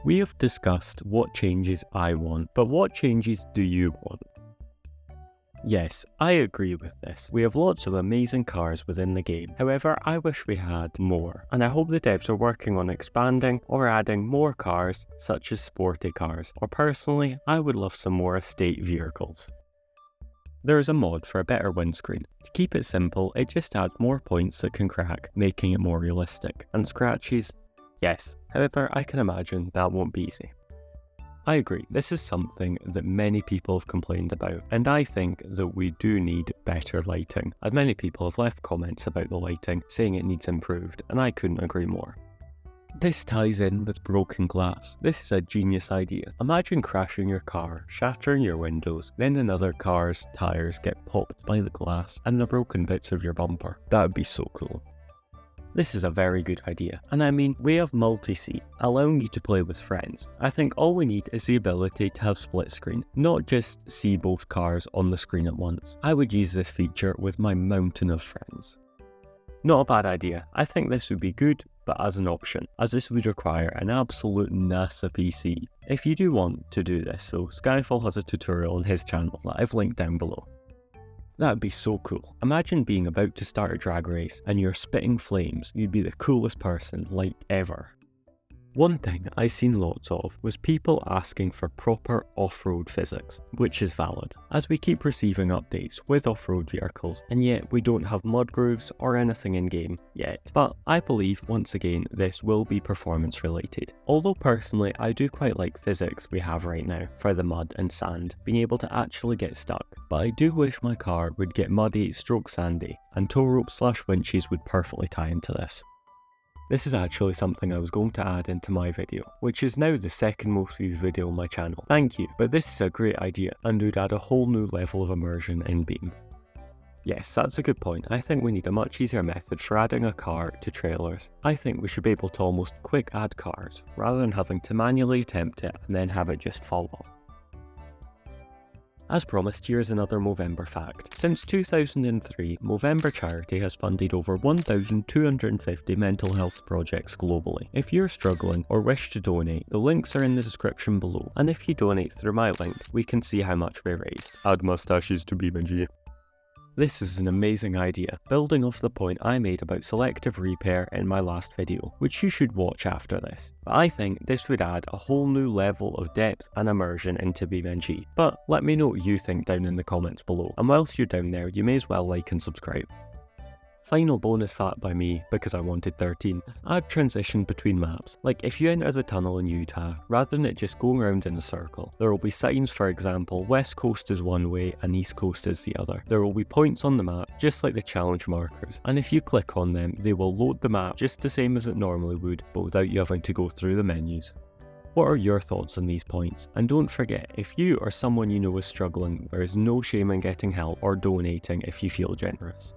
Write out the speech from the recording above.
We have discussed what changes I want, but what changes do you want? Yes, I agree with this. We have lots of amazing cars within the game. However, I wish we had more, and I hope the devs are working on expanding or adding more cars such as sporty cars, or personally, I would love some more estate vehicles. There is a mod for a better windscreen. To keep it simple, it just adds more points that can crack, making it more realistic. And scratches? Yes. However, I can imagine that won't be easy. I agree, this is something that many people have complained about, and I think that we do need better lighting, as many people have left comments about the lighting saying it needs improved, and I couldn't agree more. This ties in with broken glass. This is a genius idea. Imagine crashing your car, shattering your windows, then another car's tyres get popped by the glass and the broken bits of your bumper. That would be so cool. This is a very good idea, and I mean, we have multi-seat, allowing you to play with friends. I think all we need is the ability to have split screen, not just see both cars on the screen at once. I would use this feature with my mountain of friends. Not a bad idea. I think this would be good, but as an option, as this would require an absolute NASA PC. If you do want to do this, so Skyfall has a tutorial on his channel that I've linked down below. That would be so cool. Imagine being about to start a drag race and you're spitting flames. You'd be the coolest person, like, ever. One thing I seen lots of was people asking for proper off-road physics, which is valid, as we keep receiving updates with off-road vehicles, and yet we don't have mud grooves or anything in game yet. But I believe, once again, this will be performance related. Although personally, I do quite like physics we have right now for the mud and sand, being able to actually get stuck. But I do wish my car would get muddy stroke sandy, and tow ropes / winches would perfectly tie into this. This is actually something I was going to add into my video, which is now the second most viewed video on my channel. Thank you, but this is a great idea and would add a whole new level of immersion in Beam. Yes, that's a good point. I think we need a much easier method for adding a car to trailers. I think we should be able to almost quick add cars, rather than having to manually attempt it and then have it just fall off. As promised, here's another Movember fact. Since 2003, Movember charity has funded over 1,250 mental health projects globally. If you're struggling or wish to donate, the links are in the description below, and if you donate through my link, we can see how much we raised. Add mustaches to beamng. This is an amazing idea, building off the point I made about selective repair in my last video, which you should watch after this. But I think this would add a whole new level of depth and immersion into beamng. But let me know what you think down in the comments below, and whilst you're down there, you may as well like and subscribe. Final bonus fact by me, because I wanted 13, add transition between maps. Like if you enter the tunnel in Utah, rather than it just going around in a circle, there will be signs, for example, west coast is one way and east coast is the other. There will be points on the map, just like the challenge markers, and if you click on them, they will load the map just the same as it normally would, but without you having to go through the menus. What are your thoughts on these points? And don't forget, if you or someone you know is struggling, there is no shame in getting help or donating if you feel generous.